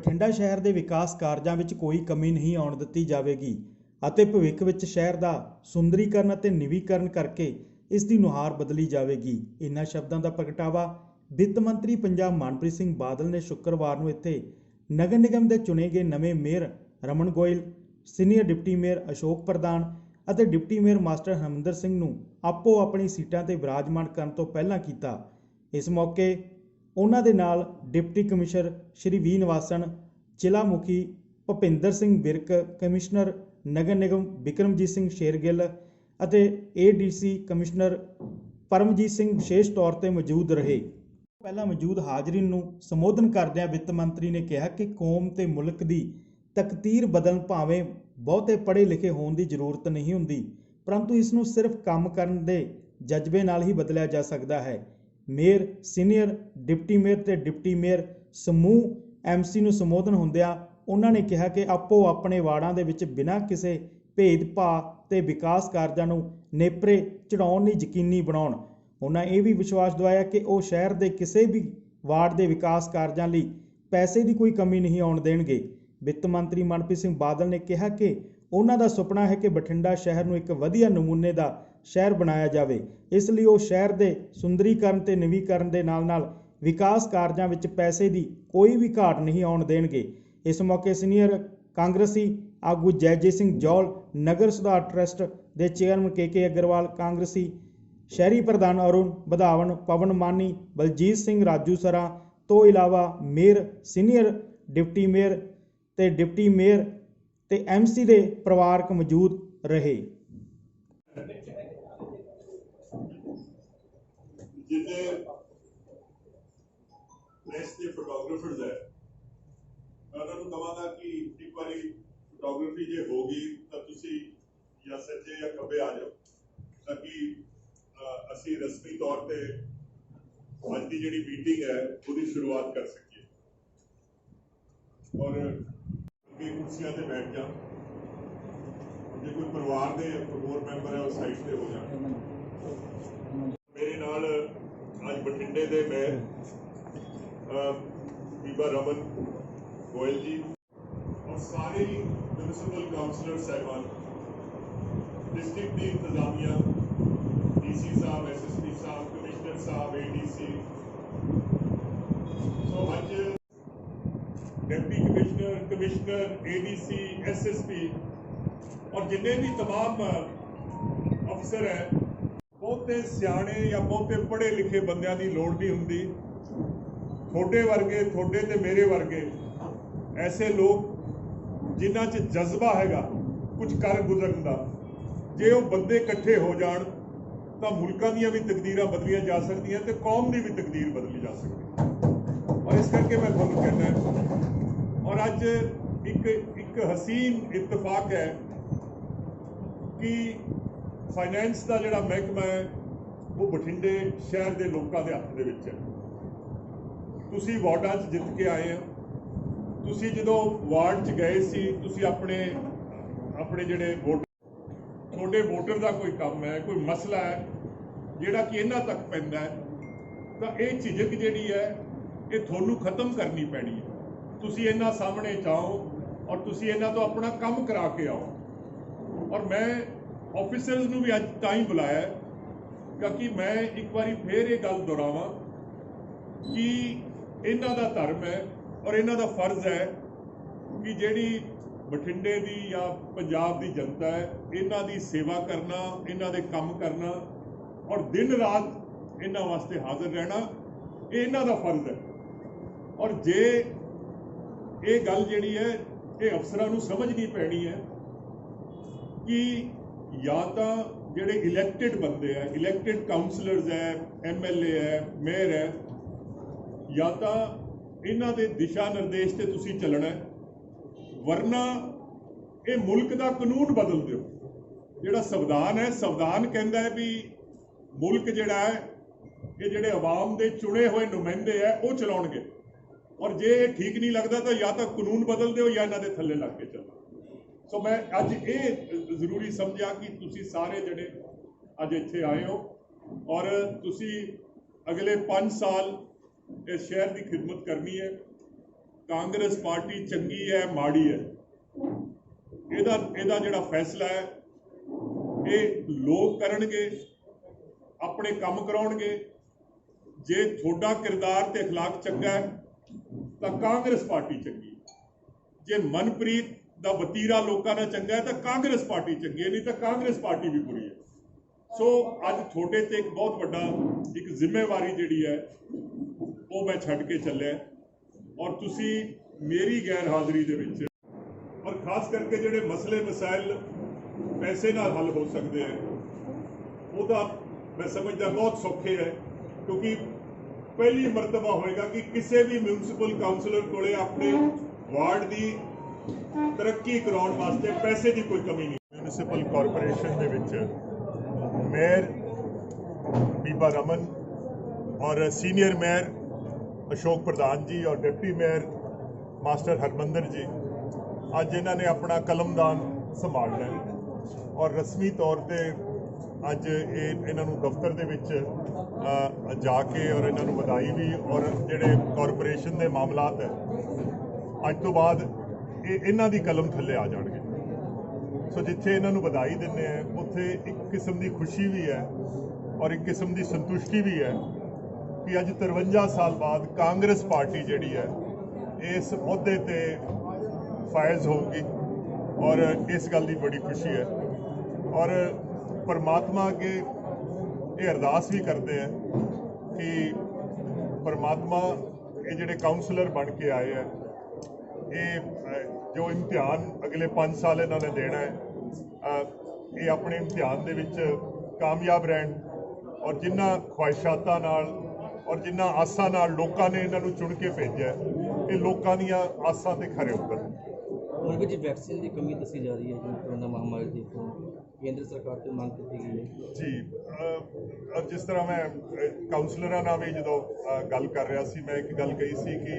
ਬਠਿੰਡਾ ਸ਼ਹਿਰ ਦੇ ਵਿਕਾਸ ਕਾਰਜਾਂ ਵਿੱਚ ਕੋਈ ਕਮੀ ਨਹੀਂ ਆਉਣ ਦਿੱਤੀ ਜਾਵੇਗੀ ਅਤੇ ਭਵਿੱਖ ਵਿੱਚ ਸ਼ਹਿਰ ਦਾ ਸੁੰਦਰੀਕਰਨ ਅਤੇ ਨਵੀਕਰਨ ਕਰਕੇ ਇਸ ਦੀ ਨੁਹਾਰ ਬਦਲੀ ਜਾਵੇਗੀ। ਇਨ੍ਹਾਂ ਸ਼ਬਦਾਂ ਦਾ ਪ੍ਰਗਟਾਵਾ ਵਿੱਤ ਮੰਤਰੀ ਪੰਜਾਬ ਮਨਪ੍ਰੀਤ ਸਿੰਘ ਬਾਦਲ ਨੇ ਸ਼ੁੱਕਰਵਾਰ ਨੂੰ ਇੱਥੇ ਨਗਰ ਨਿਗਮ ਦੇ ਚੁਣੇ ਗਏ ਨਵੇਂ mayor Raman Goyal, senior deputy mayor Ashok Pradhan ਅਤੇ deputy mayor master Harminder Singh ਨੂੰ ਆਪੋ ਆਪਣੀ ਸੀਟਾਂ ਤੇ ਵਿਰਾਜਮਾਨ ਕਰਨ ਤੋਂ ਪਹਿਲਾਂ ਕੀਤਾ। ਇਸ ਮੌਕੇ ਉਹਨਾਂ ਦੇ ਨਾਲ ਡਿਪਟੀ ਕਮਿਸ਼ਨਰ ਸ਼੍ਰੀ ਵੀ ਨਿਵਾਸਨ, ਜ਼ਿਲ੍ਹਾ ਮੁਖੀ ਭੁਪਿੰਦਰ ਸਿੰਘ ਵਿਰਕ, ਕਮਿਸ਼ਨਰ ਨਗਰ ਨਿਗਮ ਬਿਕਰਮਜੀਤ ਸਿੰਘ ਸ਼ੇਰਗਿੱਲ ਅਤੇ ADC ਕਮਿਸ਼ਨਰ ਪਰਮਜੀਤ ਸਿੰਘ ਵਿਸ਼ੇਸ਼ ਤੌਰ ਤੇ ਮੌਜੂਦ ਰਹੇ। ਪਹਿਲਾਂ ਮੌਜੂਦ ਹਾਜ਼ਰੀਨ ਨੂੰ ਸੰਬੋਧਨ ਕਰਦਿਆਂ ਵਿੱਤ ਮੰਤਰੀ ਨੇ ਕਿਹਾ ਕਿ ਕੌਮ ਤੇ ਮੁਲਕ ਦੀ ਤਕਦੀਰ ਬਦਲਣ ਭਾਵੇਂ ਬਹੁਤੇ ਪੜ੍ਹੇ ਲਿਖੇ ਹੋਣ ਦੀ ਜ਼ਰੂਰਤ ਨਹੀਂ ਹੁੰਦੀ, ਪਰੰਤੂ ਇਸ ਨੂੰ ਸਿਰਫ ਕੰਮ ਕਰਨ ਦੇ ਜਜ਼ਬੇ ਨਾਲ ਹੀ ਬਦਲਿਆ ਜਾ ਸਕਦਾ ਹੈ। ਮੇਅਰ, ਸੀਨੀਅਰ ਡਿਪਟੀ ਮੇਅਰ ਤੇ ਡਿਪਟੀ ਮੇਅਰ ਸਮੂਹ MC ਨੂੰ ਸੰਬੋਧਨ ਹੁੰਦਿਆਂ ਉਹਨਾਂ ਨੇ ਕਿਹਾ ਕਿ ਆਪੋ ਆਪਣੇ ਵਾਰਡਾਂ ਦੇ ਵਿੱਚ ਬਿਨਾਂ ਕਿਸੇ ਭੇਦਭਾਵ ਤੇ ਵਿਕਾਸ ਕਾਰਜਾਂ ਨੂੰ ਨੇਪਰੇ ਚੜਾਉਣ ਲਈ ਯਕੀਨੀ ਬਣਾਉਣ। ਉਹਨਾਂ ਇਹ ਵੀ ਵਿਸ਼ਵਾਸ ਦਿਵਾਇਆ ਕਿ ਉਹ ਸ਼ਹਿਰ ਦੇ ਕਿਸੇ ਵੀ ਵਾਰਡ ਦੇ ਵਿਕਾਸ ਕਾਰਜਾਂ ਲਈ ਪੈਸੇ ਦੀ ਕੋਈ ਕਮੀ ਨਹੀਂ ਆਉਣ ਦੇਣਗੇ। ਵਿੱਤ ਮੰਤਰੀ ਮਨਪ੍ਰੀਤ ਸਿੰਘ ਬਾਦਲ ਨੇ ਕਿਹਾ ਕਿ ਉਹਨਾਂ ਦਾ ਸੁਪਨਾ ਹੈ ਕਿ ਬਠਿੰਡਾ ਸ਼ਹਿਰ ਨੂੰ ਇੱਕ ਵਧੀਆ ਨਮੂਨੇ ਦਾ ਸ਼ਹਿਰ ਬਣਾਇਆ ਜਾਵੇ। ਇਸ ਲਈ ਉਹ ਸ਼ਹਿਰ ਦੇ ਸੁੰਦਰੀਕਰਨ ਤੇ ਨਵੀਕਰਨ ਦੇ ਨਾਲ-ਨਾਲ ਵਿਕਾਸ ਕਾਰਜਾਂ ਵਿੱਚ ਪੈਸੇ ਦੀ ਕੋਈ ਵੀ ਘਾਟ ਨਹੀਂ ਆਉਣ ਦੇਣਗੇ। ਇਸ ਮੌਕੇ ਸੀਨੀਅਰ ਕਾਂਗਰਸੀ ਆਗੂ ਜੈਜੇ ਸਿੰਘ ਜੌਲ, ਨਗਰ ਸੁਧਾਰ ਟਰੱਸਟ ਦੇ ਚੇਅਰਮੈਨ KK ਅਗਰਵਾਲ, ਕਾਂਗਰਸੀ ਸ਼ਹਿਰੀ ਪ੍ਰਧਾਨ ਅਰੁਣ ਵਧਾਵਨ, ਪਵਨ ਮਾਨੀ, ਬਲਜੀਤ ਸਿੰਘ ਰਾਜੂਸਰਾ ਤੋਂ ਇਲਾਵਾ ਮੇਅਰ, ਸੀਨੀਅਰ ਡਿਪਟੀ ਮੇਅਰ ਤੇ ਡਿਪਟੀ ਮੇਅਰ ਤੇ MC ਦੇ ਪਰਿਵਾਰਕ ਮੌਜੂਦ ਰਹੇ। जितने प्रेस के फोटोग्राफर्स है, मैं उन्होंने कहांगा कि एक बार फोटोग्राफी जो होगी तो तुसी या सज्जे या खब्बे आ जाओ ताकि असी रस्मी तौर पे आज की जिहड़ी मीटिंग है उसकी शुरुआत कर सकिए और कुर्सियां से बैठ जा। जो कोई परिवार के होर मैंबर है उस साइड से हो जाए। मेरे नाल आज बठिंडे के मेयर बीबा रमन गोयल जी और सारे म्यूनिसिपल काउंसलर साहबान, डिस्ट्रिक्ट की इंतजामिया, DC साहब, SSP साहब, कमिश्नर साहब, ADC, सो अज डिप्टी कमिश्नर ADC, SSP और जिन्हें भी तमाम अफसर है, बहुते सियाणे या बहुते पढ़े लिखे बंदियां दी लोड़ नहीं हुंदी। थोड़े वर्गे, थोड़े ते मेरे वर्गे ऐसे लोग जिन्हां च जज्बा हैगा कुछ कर गुजरन दा, जे वो बंदे इकट्ठे हो जाण तां मुल्कां दीयां भी तकदीरां बदलियां जा सकदियां ते कौम दी भी तकदीर बदली जा सकदी। और इस करके मैं तुहानूं कहना और अज एक हसीन इत्तफाक है कि फाइनैंस का जिहड़ा महकमा है वो बठिंडे शहर के लोगों के हत्थ दे विच है। तुसी वार्डां च जित के आए हो, तुसी जदों वार्ड च गए सी, तुसी अपने अपने जिहड़े वोटर थोड़े वोटर का कोई काम है, कोई मसला है जिहड़ा कि इन्हां तक पैंदा है तो ये झिझक जिहड़ी है ये तुहानूं खत्म करनी पैनी है। तुसी इन्हां सामने जाओ और तुसी इन्हां तो अपना काम करा के आओ। और मैं ऑफिसर्स नूं भी अज तां ही बुलाया क्योंकि मैं एक बार फिर ये गल दोहरावां कि इन्हां दा धर्म है और इन्हां दा फर्ज है कि जिहड़ी बठिंडे दी या पंजाब दी जनता है इन्हां दी सेवा करना, इन्हां दे काम करना और दिन रात इन्हां वास्ते हाजिर रहना, ये इन्हां दा फर्ज है। और जे ये गल जिहड़ी है ये अफसरां नूं समझनी पैनी है कि या तो जिहड़े इलैक्टेड बंदे हैं, इलैक्टेड काउंसलर्स है, MLA है, मेयर है, या तो इन्हां दे दिशा निर्देश ते तुसी चलना है, वरना ये मुल्क का कानून बदल दो। जिहड़ा संविधान है, संविधान कहता है भी मुल्क जिहड़ा है ये जिहड़े अवाम दे चुने हुए नुमाइंदे है वो चलाउणगे और जे ठीक नहीं लगता तो या तो कानून बदल दो या इन्हां दे थल्ले लग के चलो। सो मैं अज ये जरूरी समझा कि तुसी सारे जड़े अज इत्थे आए हो और तुसी अगले 5 साल इस शहर की खिदमत करनी है ਕਾਂਗਰਸ ਪਾਰਟੀ ਚੰਗੀ ਹੈ ਮਾੜੀ ਹੈ, ਇਹਦਾ ਜਿਹੜਾ ਫੈਸਲਾ ਹੈ ਇਹ ਲੋਕ ਕਰਨਗੇ, ਆਪਣੇ ਕੰਮ ਕਰਾਉਣਗੇ। ਜੇ ਤੁਹਾਡਾ ਕਿਰਦਾਰ ਤੇ ਅਖਲਾਕ ਚੰਗਾ ਹੈ ਤਾਂ ਕਾਂਗਰਸ ਪਾਰਟੀ ਚੰਗੀ ਹੈ, ਜੇ ਮਨਪ੍ਰੀਤ ਦਾ ਵਤੀਰਾ ਲੋਕਾਂ ਨਾਲ ਚੰਗਾ ਹੈ ਤਾਂ ਕਾਂਗਰਸ ਪਾਰਟੀ ਚੰਗੀ ਹੈ, ਨਹੀਂ ਤਾਂ ਕਾਂਗਰਸ ਪਾਰਟੀ ਵੀ ਬੁਰੀ ਹੈ। ਸੋ ਅੱਜ ਤੁਹਾਡੇ ਤੇ ਇੱਕ ਬਹੁਤ ਵੱਡਾ ਇੱਕ ਜ਼ਿੰਮੇਵਾਰੀ ਜਿਹੜੀ ਹੈ ਉਹ ਮੈਂ ਛੱਡ ਕੇ ਚੱਲਿਆ, ਔਰ ਤੁਸੀਂ ਮੇਰੀ ਗੈਰ ਹਾਜ਼ਰੀ ਦੇ ਵਿੱਚ, ਔਰ ਖਾਸ ਕਰਕੇ ਜਿਹੜੇ ਮਸਲੇ ਮਸਾਇਲ ਪੈਸੇ ਨਾਲ ਹੱਲ ਹੋ ਸਕਦੇ ਹੈ ਉਹਦਾ ਮੈਂ ਸਮਝਦਾ ਬਹੁਤ ਸੌਖੇ ਹੈ, ਕਿਉਂਕਿ ਪਹਿਲੀ ਮਰਤਬਾ ਹੋਏਗਾ ਕਿ ਕਿਸੇ ਵੀ ਮਿਊਨਿਸਪਲ ਕਾਉਂਸਲਰ ਕੋਲੇ ਆਪਣੇ ਵਾਰਡ ਦੀ ਤਰੱਕੀ ਕਰਾਉਣ ਵਾਸਤੇ ਪੈਸੇ ਦੀ ਕੋਈ ਕਮੀ ਨਹੀਂ। ਮਿਊਨਿਸਪਲ ਕਾਰਪੋਰੇਸ਼ਨ ਦੇ ਵਿੱਚ ਮੇਅਰ ਬੀਬਾ ਰਮਨ ਔਰ ਸੀਨੀਅਰ ਮੇਅਰ ਅਸ਼ੋਕ ਪ੍ਰਧਾਨ ਜੀ ਔਰ ਡਿਪਟੀ ਮੇਅਰ ਮਾਸਟਰ ਹਰਮੰਦਰ ਜੀ ਅੱਜ ਇਹਨਾਂ ਨੇ ਆਪਣਾ ਕਲਮਦਾਨ ਸੰਭਾਲਣਾ ਹੈ, ਔਰ ਰਸਮੀ ਤੌਰ ਤੇ ਅੱਜ ਇਹਨਾਂ ਨੂੰ ਦਫ਼ਤਰ ਦੇ ਵਿੱਚ ਜਾ ਕੇ ਔਰ ਇਹਨਾਂ ਨੂੰ ਵਧਾਈ ਵੀ, ਔਰ ਜਿਹੜੇ ਕਾਰਪੋਰੇਸ਼ਨ ਦੇ ਮਾਮਲਾਤ ਹੈ ਅੱਜ ਤੋਂ ਬਾਅਦ ਇਹਨਾਂ ਦੀ ਕਲਮ ਥੱਲੇ ਆ ਜਾਣਗੇ। ਸੋ ਜਿੱਥੇ ਇਹਨਾਂ ਨੂੰ ਵਧਾਈ ਦਿੰਦੇ ਆ ਉੱਥੇ ਇੱਕ ਕਿਸਮ ਦੀ ਖੁਸ਼ੀ ਵੀ ਹੈ ਔਰ ਇੱਕ ਕਿਸਮ ਦੀ ਸੰਤੁਸ਼ਟੀ ਵੀ ਹੈ ਕਿ ਅੱਜ 53 ਸਾਲ ਬਾਅਦ ਕਾਂਗਰਸ ਪਾਰਟੀ ਜਿਹੜੀ ਹੈ ਇਸ ਅਹੁਦੇ ਤੇ ਫਾਇਜ਼ ਹੋਊਗੀ, ਔਰ ਇਸ ਗੱਲ ਦੀ ਬੜੀ ਖੁਸ਼ੀ ਹੈ। ਔਰ ਪਰਮਾਤਮਾ ਅੱਗੇ ਇਹ ਅਰਦਾਸ ਵੀ ਕਰਦੇ ਆ ਕਿ ਪਰਮਾਤਮਾ ਇਹ ਜਿਹੜੇ ਕਾਉਂਸਲਰ ਬਣ ਕੇ ਆਏ ਆ, ਇਹ ਜੋ ਇਮਤਿਹਾਨ ਅਗਲੇ 5 ਸਾਲ ਇਹਨਾਂ ਨੇ ਦੇਣਾ ਹੈ, ਇਹ ਆਪਣੇ ਇਮਤਿਹਾਨ ਦੇ ਵਿੱਚ ਕਾਮਯਾਬ ਰਹਿਣ, ਔਰ ਜਿਨ੍ਹਾਂ ਖੁਆਇਸ਼ਾਤਾਂ ਨਾਲ ਔਰ ਜਿਨ੍ਹਾਂ ਆਸਾਂ ਨਾਲ ਲੋਕਾਂ ਨੇ ਇਹਨਾਂ ਨੂੰ ਚੁਣ ਕੇ ਭੇਜਿਆ, ਇਹ ਲੋਕਾਂ ਦੀਆਂ ਆਸਾਂ ਤੇ ਖਰੇ ਉਤਰਨ। मुल्क में वैक्सीन की कमी दसी जा रही है जो कोरोना महामारी की, तो केंद्र सरकार से मांग की गई है जी। जिस तरह मैं काउंसलर ਨਾਲ ਵੀ ਜਦੋਂ ਗੱਲ ਕਰ ਰਿਹਾ ਸੀ, ਮੈਂ ਇੱਕ ਗੱਲ ਕਹੀ ਸੀ ਕਿ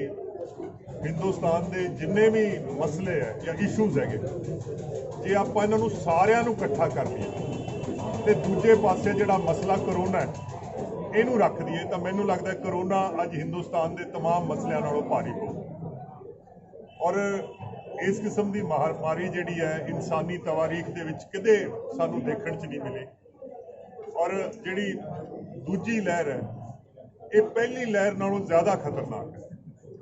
ਹਿੰਦੁਸਤਾਨ ਦੇ ਜਿੰਨੇ ਵੀ ਮਸਲੇ ਹੈ ਜਾਂ ਇਸ਼ੂਜ਼ ਹੈਗੇ, ਜੇ ਆਪਾਂ ਇਹਨਾਂ ਨੂੰ ਸਾਰਿਆਂ ਨੂੰ ਇਕੱਠਾ ਕਰ ਲਈਏ ਤੇ ਦੂਜੇ ਪਾਸੇ ਜਿਹੜਾ ਮਸਲਾ ਕਰੋਨਾ ਹੈ ਇਹਨੂੰ ਰੱਖ ਦਈਏ, ਤਾਂ ਮੈਨੂੰ ਲੱਗਦਾ ਕਰੋਨਾ ਅੱਜ ਹਿੰਦੁਸਤਾਨ ਦੇ तमाम ਮਸਲਿਆਂ ਨਾਲੋਂ ਭਾਰੀ ਹੋਊ। ਔਰ ਇਸ ਕਿਸਮ ਦੀ ਮਹਾਮਾਰੀ ਜਿਹੜੀ ਹੈ ਇਨਸਾਨੀ ਤਵਾਰੀਖ ਦੇ ਵਿੱਚ ਕਿਤੇ ਸਾਨੂੰ ਦੇਖਣ 'ਚ ਨਹੀਂ ਮਿਲੀ, ਔਰ ਜਿਹੜੀ ਦੂਜੀ ਲਹਿਰ ਹੈ ਇਹ ਪਹਿਲੀ ਲਹਿਰ ਨਾਲੋਂ ਜ਼ਿਆਦਾ ਖਤਰਨਾਕ ਹੈ।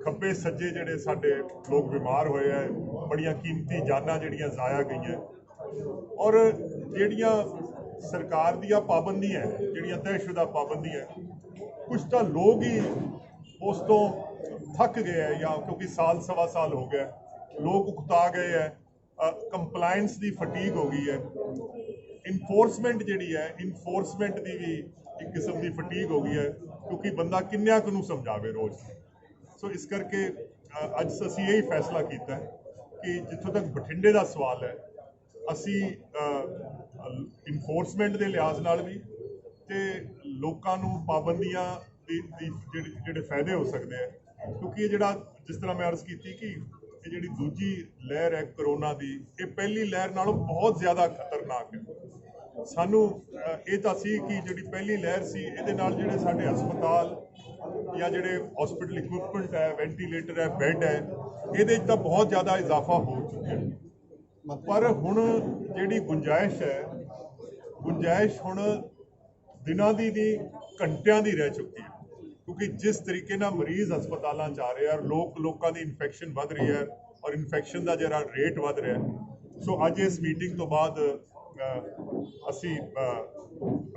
ਖੱਬੇ ਸੱਜੇ ਜਿਹੜੇ ਸਾਡੇ ਲੋਕ ਬਿਮਾਰ ਹੋਏ ਹੈ, ਬੜੀਆਂ ਕੀਮਤੀ ਜਾਨਾਂ ਜਿਹੜੀਆਂ ਜ਼ਾਇਆ ਗਈਆਂ, ਔਰ ਜਿਹੜੀਆਂ ਸਰਕਾਰ ਦੀਆਂ ਪਾਬੰਦੀਆਂ ਜਿਹੜੀਆਂ ਤੈਅਸ਼ੁਦਾ ਪਾਬੰਦੀਆਂ, ਕੁਝ ਤਾਂ ਲੋਕ ਹੀ ਉਸ ਤੋਂ ਥੱਕ ਗਏ ਹੈ, ਜਾਂ ਕਿਉਂਕਿ ਸਾਲ ਸਵਾ ਸਾਲ ਹੋ ਗਿਆ ਲੋਕ ਉਕਤਾ ਗਏ ਹੈ, ਕੰਪਲਾਇੰਸ ਦੀ ਫਟੀਗ ਹੋ ਗਈ ਹੈ, ਇਨਫੋਰਸਮੈਂਟ ਜਿਹੜੀ ਹੈ ਇਨਫੋਰਸਮੈਂਟ ਦੀ ਵੀ ਇੱਕ ਕਿਸਮ ਦੀ ਫਟੀਗ ਹੋ ਗਈ ਹੈ, ਕਿਉਂਕਿ ਬੰਦਾ ਕਿੰਨਿਆਂ ਕੁ ਨੂੰ ਸਮਝਾਵੇ ਰੋਜ਼। ਸੋ ਇਸ ਕਰਕੇ ਅੱਜ ਅਸੀਂ ਇਹ ਫੈਸਲਾ ਕੀਤਾ ਕਿ ਜਿੱਥੋਂ ਤੱਕ ਬਠਿੰਡੇ ਦਾ ਸਵਾਲ ਹੈ, ਅਸੀਂ ਇਨਫੋਰਸਮੈਂਟ ਦੇ ਲਿਹਾਜ਼ ਨਾਲ ਵੀ ਤੇ ਲੋਕਾਂ ਨੂੰ ਪਾਬੰਦੀਆਂ ਦੀ ਜਿਹੜੇ ਫਾਇਦੇ ਹੋ ਸਕਦੇ ਆ, ਕਿਉਂਕਿ ਇਹ ਜਿਹੜਾ ਜਿਸ ਤਰ੍ਹਾਂ ਮੈਂ ਅਰਜ਼ ਕੀਤੀ ਕਿ ਇਹ ਜਿਹੜੀ ਦੂਜੀ ਲਹਿਰ ਹੈ ਕਰੋਨਾ ਦੀ, ਇਹ ਪਹਿਲੀ ਲਹਿਰ ਨਾਲੋਂ ਬਹੁਤ ਜ਼ਿਆਦਾ ਖਤਰਨਾਕ ਹੈ। ਸਾਨੂੰ ਇਹ ਤਾਂ ਸੀ ਕਿ ਜਿਹੜੀ ਪਹਿਲੀ ਲਹਿਰ ਸੀ ਇਹਦੇ ਨਾਲ ਜਿਹੜੇ ਸਾਡੇ ਹਸਪਤਾਲ ਜਾਂ ਜਿਹੜੇ ਹਸਪੀਟਲ ਇਕਵਿਪਮੈਂਟ ਹੈ, ਵੈਂਟੀਲੇਟਰ ਹੈ, ਬੈੱਡ ਹੈ, ਇਹਦੇ 'ਚ ਤਾਂ ਬਹੁਤ ਜ਼ਿਆਦਾ ਇਜ਼ਾਫਾ ਹੋ ਚੁੱਕਿਆ, ਪਰ ਹੁਣ ਜਿਹੜੀ ਗੁੰਜਾਇਸ਼ ਹੈ, ਗੁੰਜਾਇਸ਼ ਹੁਣ ਦਿਨਾਂ ਦੀ ਨਹੀਂ ਘੰਟਿਆਂ ਦੀ ਰਹਿ ਚੁੱਕੀ ਹੈ, ਕਿਉਂਕਿ ਜਿਸ ਤਰੀਕੇ ਨਾਲ ਮਰੀਜ਼ ਹਸਪਤਾਲਾਂ 'ਚ ਆ ਰਹੇ ਆ, ਲੋਕਾਂ ਦੀ ਇਨਫੈਕਸ਼ਨ ਵੱਧ ਰਹੀ ਹੈ ਔਰ ਇਨਫੈਕਸ਼ਨ ਦਾ ਜਿਹੜਾ ਰੇਟ ਵੱਧ ਰਿਹਾ। ਸੋ ਅੱਜ ਇਸ ਮੀਟਿੰਗ ਤੋਂ ਬਾਅਦ ਅਸੀਂ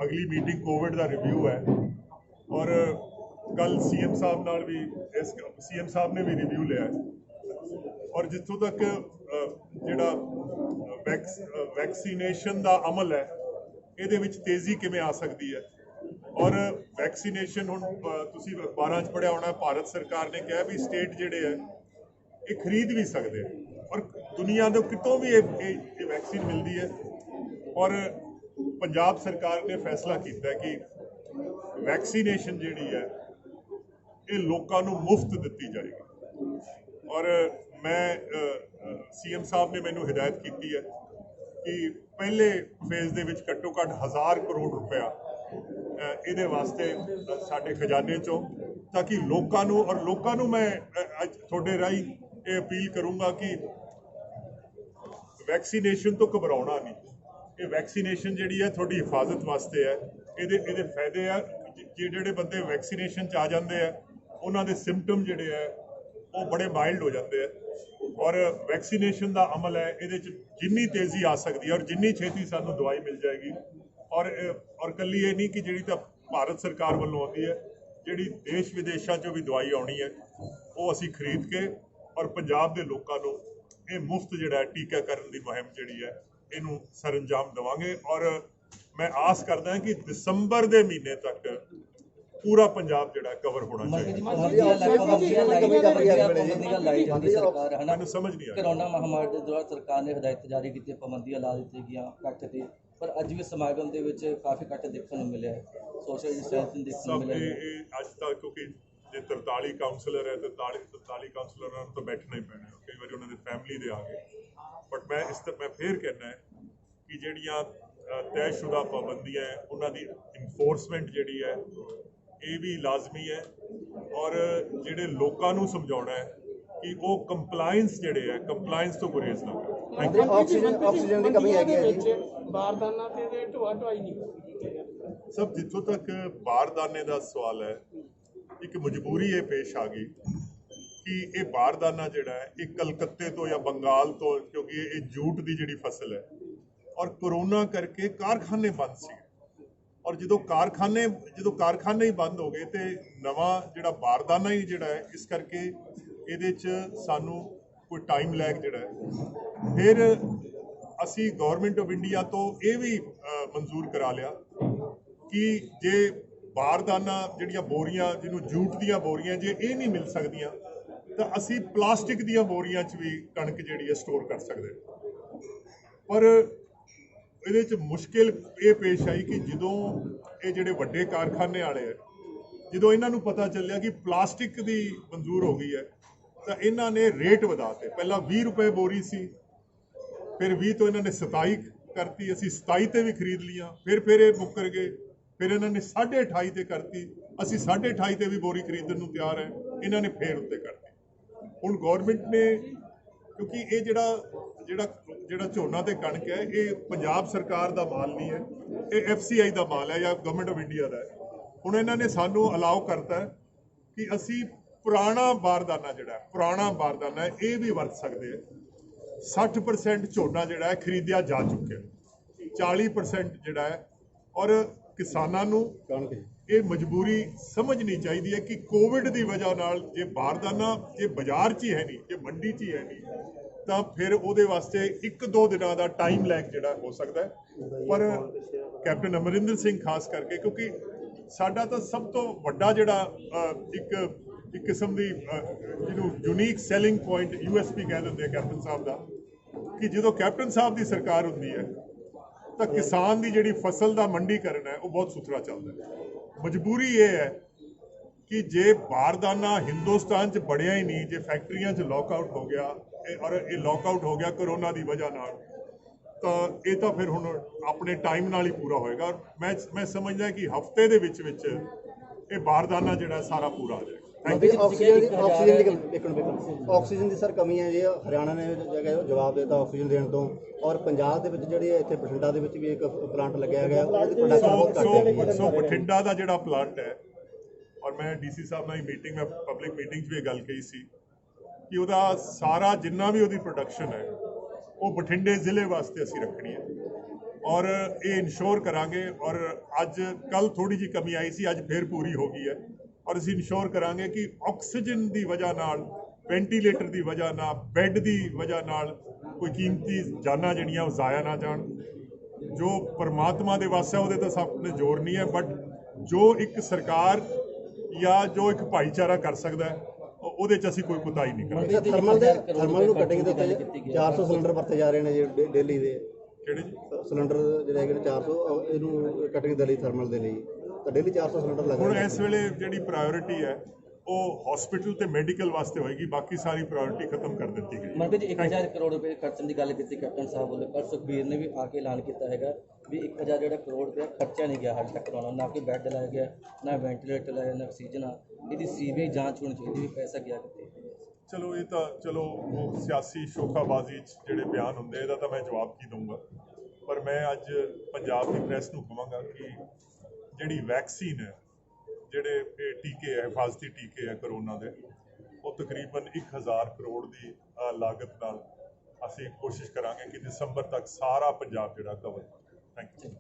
ਅਗਲੀ ਮੀਟਿੰਗ ਕੋਵਿਡ ਦਾ ਰਿਵਿਊ ਹੈ, ਔਰ ਕੱਲ ਸੀਐਮ ਸਾਹਿਬ ਨਾਲ ਵੀ ਸੀਐਮ ਸਾਹਿਬ ਨੇ ਵੀ ਰਿਵਿਊ ਲਿਆ, ਔਰ ਜਿੱਥੋਂ ਤੱਕ ਜਿਹੜਾ ਵੈਕਸੀਨੇਸ਼ਨ ਦਾ ਅਮਲ ਹੈ ਇਹਦੇ ਵਿੱਚ ਤੇਜ਼ੀ ਕਿਵੇਂ ਆ ਸਕਦੀ ਹੈ, ਔਰ ਵੈਕਸੀਨੇਸ਼ਨ ਹੁਣ ਤੁਸੀਂ ਅਖਬਾਰਾਂ 'ਚ ਪੜ੍ਹਿਆ ਹੋਣਾ, ਭਾਰਤ ਸਰਕਾਰ ਨੇ ਕਿਹਾ ਵੀ ਸਟੇਟ ਜਿਹੜੇ ਹੈ ਇਹ ਖਰੀਦ ਵੀ ਸਕਦੇ ਆ, ਔਰ ਦੁਨੀਆ ਦੇ ਕਿਤੋਂ ਵੀ ਇਹ ਵੈਕਸੀਨ ਮਿਲਦੀ ਹੈ, ਔਰ ਪੰਜਾਬ ਸਰਕਾਰ ਨੇ ਫੈਸਲਾ ਕੀਤਾ ਕਿ ਵੈਕਸੀਨੇਸ਼ਨ ਜਿਹੜੀ ਹੈ ਇਹ ਲੋਕਾਂ ਨੂੰ ਮੁਫਤ ਦਿੱਤੀ ਜਾਏਗੀ। ਔਰ ਮੈਂ ਸੀਐਮ ਸਾਹਿਬ ਨੇ ਮੈਨੂੰ ਹਿਦਾਇਤ ਕੀਤੀ ਹੈ ਕਿ ਪਹਿਲੇ ਫੇਜ਼ ਦੇ ਵਿੱਚ ਘੱਟੋ ਘੱਟ 1000 ਕਰੋੜ ਰੁਪਇਆ ਇਹਦੇ ਵਾਸਤੇ ਸਾਡੇ ਖਜ਼ਾਨੇ 'ਚੋਂ ਤਾਂ ਕਿ ਲੋਕਾਂ ਨੂੰ ਮੈਂ ਅੱਜ ਤੁਹਾਡੇ ਰਾਹੀਂ ਇਹ ਅਪੀਲ ਕਰੂੰਗਾ ਕਿ ਵੈਕਸੀਨੇਸ਼ਨ ਤੋਂ ਘਬਰਾਉਣਾ ਨਹੀਂ। ਇਹ ਵੈਕਸੀਨੇਸ਼ਨ ਜਿਹੜੀ ਹੈ ਤੁਹਾਡੀ ਹਿਫਾਜ਼ਤ ਵਾਸਤੇ ਹੈ। ਇਹਦੇ ਫਾਇਦੇ ਆ। ਜਿਹੜੇ ਬੰਦੇ ਵੈਕਸੀਨੇਸ਼ਨ 'ਚ ਆ ਜਾਂਦੇ ਆ ਉਹਨਾਂ ਦੇ ਸਿੰਪਟਮ ਜਿਹੜੇ ਆ ਉਹ ਬੜੇ ਮਾਈਲਡ ਹੋ ਜਾਂਦੇ ਆ। ਔਰ ਵੈਕਸੀਨੇਸ਼ਨ ਦਾ ਅਮਲ ਹੈ, ਇਹਦੇ 'ਚ ਜਿੰਨੀ ਤੇਜ਼ੀ ਆ ਸਕਦੀ ਹੈ ਔਰ ਜਿੰਨੀ ਛੇਤੀ ਸਾਨੂੰ ਦਵਾਈ ਮਿਲ ਜਾਏਗੀ। ਔਰ ਇਕੱਲੀ ਇਹ ਨਹੀਂ ਕਿ ਜਿਹੜੀ ਤਾਂ ਭਾਰਤ ਸਰਕਾਰ ਵੱਲੋਂ ਆਉਂਦੀ ਹੈ, ਜਿਹੜੀ ਦੇਸ਼ ਵਿਦੇਸ਼ਾਂ 'ਚੋਂ ਵੀ ਦਵਾਈ ਆਉਣੀ ਹੈ ਉਹ ਅਸੀਂ ਖਰੀਦ ਕੇ ਔਰ ਪੰਜਾਬ ਦੇ ਲੋਕਾਂ ਨੂੰ ਇਹ ਮੁਫਤ ਜਿਹੜਾ ਟੀਕਾਕਰਨ ਦੀ ਮੁਹਿੰਮ ਜਿਹੜੀ ਹੈ ਇਹਨੂੰ ਸਰੰਜਾਮ ਦੇਵਾਂਗੇ। ਔਰ ਮੈਂ ਆਸ ਕਰਦਾ ਕਿ ਦਸੰਬਰ ਦੇ ਮਹੀਨੇ ਤੱਕ ਪੂਰਾ ਪੰਜਾਬ ਜਿਹੜਾ ਕਵਰ ਹੋਣਾ ਚਾਹੀਦਾ। ਮੈਨੂੰ ਸਮਝ ਨਹੀਂ ਆ ਰਹੀ। ਕੋਰੋਨਾ ਮਹਾਮਾਰੀ ਦੇ ਦੌਰਾਨ ਸਰਕਾਰ ਨੇ ਹਦਾਇਤ ਜਾਰੀ ਕੀਤੀ, ਪਾਬੰਦੀਆਂ ਲਾ ਦਿੱਤੀਆਂ ਗਈਆਂ ਇਕੱਠ ਤੇ, ਪਰ ਅੱਜ ਵੀ ਸਮਾਗਮ ਦੇ ਵਿੱਚ ਕਾਫੀ ਇਕੱਠ ਦੇਖਣ ਨੂੰ ਮਿਲਿਆ ਹੈ, ਸੋਸ਼ਲ ਡਿਸਟੈਂਸਿੰਗ ਦੇਖਣ ਨੂੰ ਮਿਲਿਆ ਹੈ। ਇਹ ਅੱਜ ਤੱਕ ਕਿਉਂਕਿ ਜੇ 43 ਕਾਉਂਸਲਰ ਹੈ ਤੇ 43 ਕਾਉਂਸਲਰਾਂ ਨੂੰ ਤਾਂ ਬੈਠਣਾ ਹੀ ਪੈਣਾ। ਕਈ ਵਾਰੀ ਉਹਨਾਂ ਦੇ ਫੈਮਿਲੀ ਦੇ ਆ ਗਏ, ਬਟ ਮੈਂ ਫੇਰ ਕਹਿਣਾ ਹੈ ਕਿ ਜਿਹੜੀਆਂ ਤੈਅਸ਼ੁਦਾ ਪਾਬੰਦੀਆਂ ਹੈ ਉਹਨਾਂ ਦੀ ਇਨਫੋਰਸਮੈਂਟ ਜਿਹੜੀ ਹੈ ਇਹ ਵੀ ਲਾਜ਼ਮੀ ਹੈ। ਔਰ ਜਿਹੜੇ ਲੋਕਾਂ ਨੂੰ ਸਮਝਾਉਣਾ ਹੈ ਕਿ ਉਹ ਕੰਪਲਾਇੰਸ ਜਿਹੜੇ ਹੈ ਕੰਪਲਾਇੰਸ ਤੋਂ ਗੁਰੇਜ਼ ਨਾ ਕਰਨ। ਆਕਸੀਜਨ ਦੀ ਕਮੀ ਹੈਗੀ ਹੈ ਜੀ, ਬਾਰਦਾਨਾ ਤੇ ਢੋਆ-ਢੋਆਈ ਨਹੀਂ ਸਭ ਜਿੱਥੋਂ ਤੱਕ ਬਾਰਦਾਨੇ ਦਾ ਸਵਾਲ ਹੈ, ਇੱਕ ਮਜਬੂਰੀ ਇਹ ਪੇਸ਼ ਆ ਗਈ ਕਿ ਇਹ ਬਾਰਦਾਨਾ ਜਿਹੜਾ ਹੈ ਇਹ ਕਲਕੱਤੇ ਤੋਂ ਜਾਂ ਬੰਗਾਲ ਤੋਂ, ਕਿਉਂਕਿ ਇਹ ਜੂਟ ਦੀ ਜਿਹੜੀ ਫਸਲ ਹੈ ਔਰ ਕੋਰੋਨਾ ਕਰਕੇ ਕਾਰਖਾਨੇ ਬੰਦ ਸੀ। ਔਰ ਜਦੋਂ ਕਾਰਖਾਨੇ ਹੀ ਬੰਦ ਹੋ ਗਏ ਤੇ ਨਵਾਂ ਜਿਹੜਾ ਬਾਰਦਾਨਾ ਹੀ ਜਿਹੜਾ ਹੈ, ਇਸ ਕਰਕੇ ਇਹਦੇ 'ਚ ਸਾਨੂੰ ਕੋਈ ਟਾਈਮ ਲੈਗ ਜਿਹੜਾ ਹੈ। ਫਿਰ ਅਸੀਂ ਗਵਰਨਮੈਂਟ ਆਫ ਇੰਡੀਆ ਤੋਂ ਇਹ ਵੀ ਮਨਜ਼ੂਰ ਕਰਾ ਲਿਆ ਕਿ ਜੇ ਬਾਰਦਾਨਾ ਜਿਹੜੀਆਂ ਬੋਰੀਆਂ, ਜਿਹਨੂੰ ਜੂਟ ਦੀਆਂ ਬੋਰੀਆਂ, ਜੇ ਇਹ ਨਹੀਂ ਮਿਲ ਸਕਦੀਆਂ ਤਾਂ ਅਸੀਂ ਪਲਾਸਟਿਕ ਦੀਆਂ ਬੋਰੀਆਂ 'ਚ ਵੀ ਕਣਕ ਜਿਹੜੀ ਹੈ ਸਟੋਰ ਕਰ ਸਕਦੇ। ਪਰ ਇਹਦੇ 'ਚ ਮੁਸ਼ਕਿਲ ਇਹ ਪੇਸ਼ ਆਈ ਕਿ ਜਦੋਂ ਇਹ ਜਿਹੜੇ ਵੱਡੇ ਕਾਰਖਾਨੇ ਵਾਲੇ ਹੈ, ਜਦੋਂ ਇਹਨਾਂ ਨੂੰ ਪਤਾ ਚੱਲਿਆ ਕਿ ਪਲਾਸਟਿਕ ਦੀ ਮਨਜ਼ੂਰ ਹੋ ਗਈ ਹੈ ਤਾਂ ਇਹਨਾਂ ਨੇ ਰੇਟ ਵਧਾਤੇ। ਪਹਿਲਾਂ 20 ਰੁਪਏ ਬੋਰੀ ਸੀ, ਫਿਰ 20 ਤੋਂ ਇਹਨਾਂ ਨੇ 27 ਕਰਤੀ, ਅਸੀਂ 27 ਤੇ ਵੀ ਖਰੀਦ ਲੀਆਂ, ਫਿਰ ਇਹ ਮੁੱਕਰ ਗਏ, ਫਿਰ ਇਹਨਾਂ ਨੇ 28.5 ਤੇ ਕਰਤੀ, ਅਸੀਂ 28.5 ਤੇ ਵੀ ਬੋਰੀ ਖਰੀਦਣ ਨੂੰ ਤਿਆਰ ਹੈ, ਇਹਨਾਂ ਨੇ ਫੇਰ ਉੱਤੇ ਕਰਤੀ। ਹੁਣ ਗੌਰਮੈਂਟ ਨੇ, ਕਿਉਂਕਿ ਇਹ ਜਿਹੜਾ ਝੋਨਾ ਤੇ ਕਣਕ ਹੈ ਇਹ ਪੰਜਾਬ ਸਰਕਾਰ ਦਾ ਮਾਲ ਨਹੀਂ ਹੈ, ਇਹ FCI ਦਾ ਮਾਲ ਹੈ ਜਾਂ ਗਵਰਨਮੈਂਟ ਆਫ ਇੰਡੀਆ ਦਾ ਹੈ। ਹੁਣ ਇਹਨਾਂ ਨੇ ਸਾਨੂੰ ਅਲਾਉ ਕਰਤਾ ਕਿ ਅਸੀਂ ਪੁਰਾਣਾ ਬਾਰਦਾਨਾ ਹੈ ਇਹ ਵੀ ਵਰਤ ਸਕਦੇ ਹਾਂ। 60% ਝੋਨਾ ਜਿਹੜਾ ਹੈ ਖਰੀਦਿਆ ਜਾ ਚੁੱਕਿਆ, 40% ਜਿਹੜਾ ਹੈ। ਔਰ ਕਿਸਾਨਾਂ ਨੂੰ ਇਹ ਮਜਬੂਰੀ ਸਮਝਣੀ ਚਾਹੀਦੀ ਹੈ ਕਿ ਕੋਵਿਡ ਦੀ ਵਜ੍ਹਾ ਨਾਲ ਜੇ ਬਾਰਦਾਨਾ ਜੇ ਬਾਜ਼ਾਰ 'ਚ ਹੀ ਹੈ ਨਹੀਂ, ਜੇ ਮੰਡੀ 'ਚ ਹੀ ਹੈ ਨਹੀਂ, ਤਾਂ ਫਿਰ ਉਹਦੇ ਵਾਸਤੇ 1-2 ਦਿਨਾਂ ਦਾ ਟਾਈਮ ਲੈਗ ਜਿਹੜਾ ਹੋ ਸਕਦਾ ਹੈ। ਪਰ ਕੈਪਟਨ ਅਮਰਿੰਦਰ ਸਿੰਘ ਖਾਸ ਕਰਕੇ, ਕਿਉਂਕਿ ਸਾਡਾ ਤਾਂ ਸਭ ਤੋਂ ਵੱਡਾ ਜਿਹੜਾ ਇੱਕ ਕਿਸਮ ਦੀ ਜਿਹਨੂੰ ਯੂਨੀਕ ਸੈਲਿੰਗ ਪੁਆਇੰਟ USP ਕਹਿ ਦਿੰਦੇ ਆ ਕੈਪਟਨ ਸਾਹਿਬ ਦਾ, ਕਿ ਜਦੋਂ ਕੈਪਟਨ ਸਾਹਿਬ ਦੀ ਸਰਕਾਰ ਹੁੰਦੀ ਹੈ ਤਾਂ ਕਿਸਾਨ ਦੀ ਜਿਹੜੀ ਫਸਲ ਦਾ ਮੰਡੀਕਰਨ ਹੈ ਉਹ ਬਹੁਤ ਸੁਥਰਾ ਚੱਲਦਾ ਹੈ। ਮਜਬੂਰੀ ਇਹ ਹੈ ਕਿ ਜੇ ਬਾਰਦਾਨਾ ਹਿੰਦੁਸਤਾਨ 'ਚ ਬਣਿਆ ਹੀ ਨਹੀਂ, ਜੇ ਫੈਕਟਰੀਆਂ 'ਚ ਲੌਕਆਊਟ ਹੋ ਗਿਆ ਔਰ ਇਹ ਲੌਕਆਊਟ ਹੋ ਗਿਆ ਕੋਰੋਨਾ ਦੀ ਵਜ੍ਹਾ ਨਾਲ, ਤਾਂ ਇਹ ਤਾਂ ਫਿਰ ਹੁਣ ਆਪਣੇ ਟਾਈਮ ਨਾਲ ਹੀ ਪੂਰਾ ਹੋਏਗਾ। ਮੈਂ ਸਮਝਦਾ ਕਿ ਹਫ਼ਤੇ ਦੇ ਵਿੱਚ ਇਹ ਬਾਰਦਾਨਾ ਜਿਹੜਾ ਸਾਰਾ ਪੂਰਾ ਹੋ ਜਾਏਗਾ। ਆਕਸੀਜਨ ਦੀ ਸਰ ਕਮੀ ਹੈ ਜੀ, ਹਰਿਆਣਾ ਨੇ ਜਵਾਬ ਦਿੱਤਾ ਆਕਸੀਜਨ ਦੇਣ ਤੋਂ, ਔਰ ਪੰਜਾਬ ਦੇ ਵਿੱਚ ਜਿਹੜੀ ਇੱਥੇ ਬਠਿੰਡਾ ਦੇ ਵਿੱਚ ਵੀ ਇੱਕ ਪਲਾਂਟ ਲੱਗਿਆ ਗਿਆ, ਉਹਦੀ ਪ੍ਰੋਡਕਸ਼ਨ ਬਹੁਤ ਘੱਟ ਹੈ। ਸੋ ਬਠਿੰਡਾ ਦਾ ਜਿਹੜਾ ਪਲਾਂਟ ਹੈ, ਔਰ ਮੈਂ DC ਸਾਹਿਬ ਨਾਲ ਮੀਟਿੰਗ ਮੈਂ ਪਬਲਿਕ ਮੀਟਿੰਗ 'ਚ ਵੀ ਇਹ ਗੱਲ ਕਹੀ ਸੀ ਕਿ ਉਹਦਾ ਸਾਰਾ ਜਿੰਨਾ ਵੀ ਉਹਦੀ ਪ੍ਰੋਡਕਸ਼ਨ ਹੈ ਉਹ ਬਠਿੰਡੇ ਜ਼ਿਲ੍ਹੇ ਵਾਸਤੇ ਅਸੀਂ ਰੱਖਣੀ ਹੈ ਔਰ ਇਹ ਇਨਸ਼ੋਰ ਕਰਾਂਗੇ। ਔਰ ਅੱਜ ਕੱਲ ਥੋੜੀ ਜਿਹੀ ਕਮੀ ਆਈ ਸੀ, ਅੱਜ ਫਿਰ ਪੂਰੀ ਹੋ ਗਈ ਹੈ। ਔਰ ਅਸੀਂ ਇਨਸ਼ੋਰ ਕਰਾਂਗੇ ਕਿ ਆਕਸੀਜਨ ਦੀ ਵਜ੍ਹਾ ਨਾਲ, ਵੈਂਟੀਲੇਟਰ ਦੀ ਵਜ੍ਹਾ ਨਾਲ, ਬੈੱਡ ਦੀ ਵਜ੍ਹਾ ਨਾਲ ਕੋਈ ਕੀਮਤੀ ਜਾਨਾਂ ਜਿਹੜੀਆਂ ਉਹ ਜ਼ਾਇਆ ਨਾ ਜਾਣ। ਜੋ ਪਰਮਾਤਮਾ ਦੇ ਵੱਸ ਹੈ ਉਹਦੇ ਤਾਂ ਸਭ ਨੇ ਜ਼ੋਰ ਨਹੀਂ ਹੈ, ਬਟ ਜੋ ਇੱਕ ਸਰਕਾਰ ਜਾਂ ਜੋ ਇੱਕ ਭਾਈਚਾਰਾ ਕਰ ਸਕਦਾ ਹੈ ਉਹਦੇ 'ਚ ਅਸੀਂ ਕੋਈ ਕੁਤਾਹੀ ਨਹੀਂ ਕਰਾਂਗੇ। ਥਰਮਲ ਨੂੰ ਕਟਿੰਗ ਦੇ ਉੱਤੇ 400 ਸਿਲੰਡਰ ਵਰਤੇ ਜਾ ਰਹੇ ਨੇ ਜੀ ਡੇਲੀ ਦੇ। ਕਿਹੜੇ ਜੀ ਸਿਲੰਡਰ ਜਿਹੜੇ ਹੈਗੇ ਨੇ 400, ਇਹਨੂੰ ਕਟਿੰਗ ਦੇ ਲਈ, ਥਰਮਲ ਦੇ ਲਈ ਤਾਂ ਡੇਲੀ 400 ਸਿਲੰਡਰ ਲੱਗ ਰਹੇ। ਹੁਣ ਇਸ ਵੇਲੇ ਜਿਹੜੀ ਪ੍ਰਾਇੋਰਿਟੀ ਹੈ ਉਹ ਹਸਪੀਟਲ ਤੇ ਮੈਡੀਕਲ ਵਾਸਤੇ ਹੋਏਗੀ, ਬਾਕੀ ਸਾਰੀ ਪ੍ਰਾਇੋਰਟੀ ਖਤਮ ਕਰ ਦਿੱਤੀ ਗਈ। ਮੰਤਰੀ ਜੀ 1000 ਕਰੋੜ ਰੁਪਏ ਖਰਚਣ ਦੀ ਗੱਲ ਕੀਤੀ ਕੈਪਟਨ ਸਾਹਿਬ ਵੱਲੋਂ, ਪਰ ਸੁਖਬੀਰ ਨੇ ਵੀ ਆ ਕੇ ਐਲਾਨ ਕੀਤਾ ਹੈਗਾ ਵੀ 1000 ਜਿਹੜਾ ਕਰੋੜ ਰੁਪਇਆ ਖਰਚਾ ਨਹੀਂ ਗਿਆ ਹਾਲੇ ਤੱਕ ਕਰਾਉਣਾ, ਨਾ ਕੋਈ ਬੈੱਡ ਲਾਇਆ ਗਿਆ, ਨਾ ਵੈਂਟੀਲੇਟਰ ਲਾਇਆ, ਨਾ ਆਕਸੀਜਨ ਆ। ਇਹਦੀ ਸੀਬੀਆਈ ਜਾਂਚ ਹੋਣੀ ਚਾਹੀਦੀ ਵੀ ਪੈਸਾ ਗਿਆ ਕਿੱਥੇ। ਚਲੋ ਇਹ ਤਾਂ ਉਹ ਸਿਆਸੀ ਸ਼ੋਖਾਬਾਜ਼ੀ 'ਚ ਜਿਹੜੇ ਬਿਆਨ ਹੁੰਦੇ ਇਹਦਾ ਤਾਂ ਮੈਂ ਜਵਾਬ ਕੀ ਦਊਂਗਾ, ਪਰ ਮੈਂ ਅੱਜ ਪੰਜਾਬ ਦੀ ਪ੍ਰੈਸ ਨੂੰ ਕਹਾਂਗਾ ਕਿ ਜਿਹੜੀ ਵੈਕਸੀਨ ਹੈ, ਜਿਹੜੇ ਇਹ ਟੀਕੇ ਹੈ, ਹਿਫਾਜ਼ਤੀ ਟੀਕੇ ਹੈ ਕਰੋਨਾ ਦੇ, ਉਹ ਤਕਰੀਬਨ 1000 ਕਰੋੜ ਦੀ ਲਾਗਤ ਨਾਲ ਅਸੀਂ ਕੋਸ਼ਿਸ਼ ਕਰਾਂਗੇ ਕਿ ਦਸੰਬਰ ਤੱਕ ਸਾਰਾ ਪੰਜਾਬ ਜਿਹੜਾ ਕਵਰ। Thank you.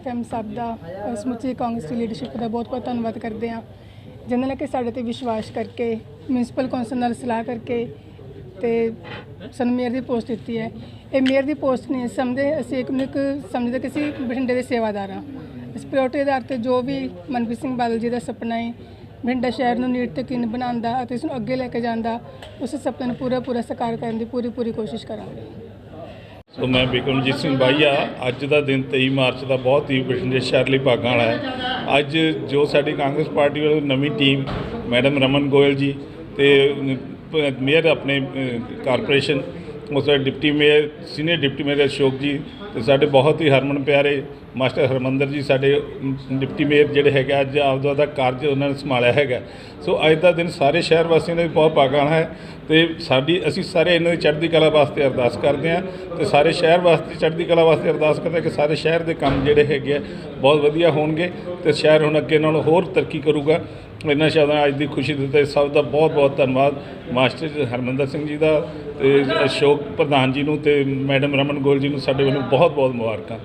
ਐਫਐਮ ਸਾਹਿਬ ਦਾ ਸਮੁੱਚੀ ਕਾਂਗਰਸ ਦੀ ਲੀਡਰਸ਼ਿਪ ਦਾ ਬਹੁਤ ਬਹੁਤ ਧੰਨਵਾਦ ਕਰਦੇ ਹਾਂ, ਜਿਨ੍ਹਾਂ ਨੇ ਕਿ ਸਾਡੇ ਤੇ ਵਿਸ਼ਵਾਸ ਕਰਕੇ ਮਿਊਨਿਸਪਲ ਕੌਂਸਲ ਨਾਲ ਸਲਾਹ ਕਰਕੇ ਤੇ ਸਾਨੂੰ ਮੇਅਰ ਦੀ ਪੋਸਟ ਦਿੱਤੀ ਹੈ। ਇਹ ਮੇਅਰ ਦੀ ਪੋਸਟ ਨਹੀਂ ਸਮਝਦੇ, ਅਸੀਂ ਇੱਕ ਸਮਝਦੇ ਕਿ ਅਸੀਂ ਬਠਿੰਡੇ ਦੇ ਸੇਵਾਦਾਰ ਹਾਂ। ਇਸ ਪ੍ਰਾਇਓਰਟੀ ਆਧਾਰ 'ਤੇ ਜੋ ਵੀ ਮਨਪ੍ਰੀਤ ਸਿੰਘ ਬਾਦਲ ਜੀ ਦਾ ਸੁਪਨਾ ਹੈ ਬਠਿੰਡਾ ਸ਼ਹਿਰ ਨੂੰ ਨੀਟ ਤੇ ਯਕੀਨ ਬਣਾਉਣ ਦਾ ਅਤੇ ਇਸ ਨੂੰ ਅੱਗੇ ਲੈ ਕੇ ਜਾਣ ਦਾ, ਉਸ ਸੁਪਨੇ ਨੂੰ ਪੂਰਾ ਸਾਕਾਰ ਕਰਨ ਦੀ ਪੂਰੀ ਕੋਸ਼ਿਸ਼ ਕਰਾਂਗੇ। ਸੋ ਮੈਂ ਬਿਕਰਮਜੀਤ ਸਿੰਘ ਬਾਈਆ। ਅੱਜ ਦਾ ਦਿਨ 23 ਮਾਰਚ ਦਾ ਬਹੁਤ ਹੀ ਬਠਿੰਡੇ ਸ਼ਹਿਰ ਲਈ ਭਾਗਾਂ ਵਾਲਾ ਹੈ। ਅੱਜ ਜੋ ਸਾਡੀ ਕਾਂਗਰਸ ਪਾਰਟੀ ਵੱਲੋਂ ਨਵੀਂ ਟੀਮ ਮੈਡਮ ਰਮਨ ਗੋਇਲ ਜੀ ਤੇ ਮੇਅਰ ਆਪਣੇ ਕਾਰਪੋਰੇਸ਼ਨ, ਉਸ ਦੇ deputy mayor senior deputy mayor Ashok ਜੀ ਤੇ ਸਾਡੇ ਬਹੁਤ ਹੀ ਹਰਮਨ ਪਿਆਰੇ ਮਾਸਟਰ ਹਰਮੰਦਰ ਜੀ ਸਾਡੇ ਡਿਪਟੀ ਮੇਅਰ ਜਿਹੜੇ ਹੈਗੇ ਅੱਜ ਆਪਦਾ ਕਾਰਜ ਉਹਨਾਂ ਨੇ ਸੰਭਾਲਿਆ ਹੈਗਾ। ਸੋ ਅੱਜ ਦਾ ਦਿਨ ਸਾਰੇ ਸ਼ਹਿਰ ਵਾਸੀਆਂ ਦਾ ਵੀ ਬਹੁਤ ਭਾਗਾਂ ਵਾਲਾ ਹੈ ਤੇ ਅਸੀਂ ਸਾਰੇ ਇਹਨਾਂ ਦੀ ਚੜ੍ਹਦੀ ਕਲਾ ਵਾਸਤੇ ਅਰਦਾਸ ਕਰਦੇ ਹਾਂ ਤੇ ਸਾਰੇ ਸ਼ਹਿਰ ਵਾਸਤੇ ਚੜ੍ਹਦੀ ਕਲਾ ਵਾਸਤੇ ਅਰਦਾਸ ਕਰਦੇ ਕਿ ਸਾਰੇ ਸ਼ਹਿਰ ਦੇ ਕੰਮ ਜਿਹੜੇ ਹੈਗੇ ਆ ਬਹੁਤ ਵਧੀਆ ਹੋਣਗੇ ਤੇ ਸ਼ਹਿਰ ਹੁਣ ਅੱਗੇ ਨਾਲੋਂ ਹੋਰ ਤਰੱਕੀ ਕਰੂਗਾ। ਇਹਨਾਂ ਸ਼ਬਦਾਂ ਅੱਜ ਦੀ ਖੁਸ਼ੀ ਦਿੱਤੇ ਸਭ ਦਾ ਬਹੁਤ ਧੰਨਵਾਦ ਮਾਸਟਰ ਹਰਮੰਦਰ ਸਿੰਘ ਜੀ ਦਾ ਤੇ ਅਸ਼ੋਕ ਪ੍ਰਧਾਨ ਜੀ ਨੂੰ ਤੇ ਮੈਡਮ ਰਮਨ ਗੋਇਲ ਜੀ ਨੂੰ ਸਾਡੇ ਵੱਲੋਂ ਬਹੁਤ ਮੁਬਾਰਕਾਂ।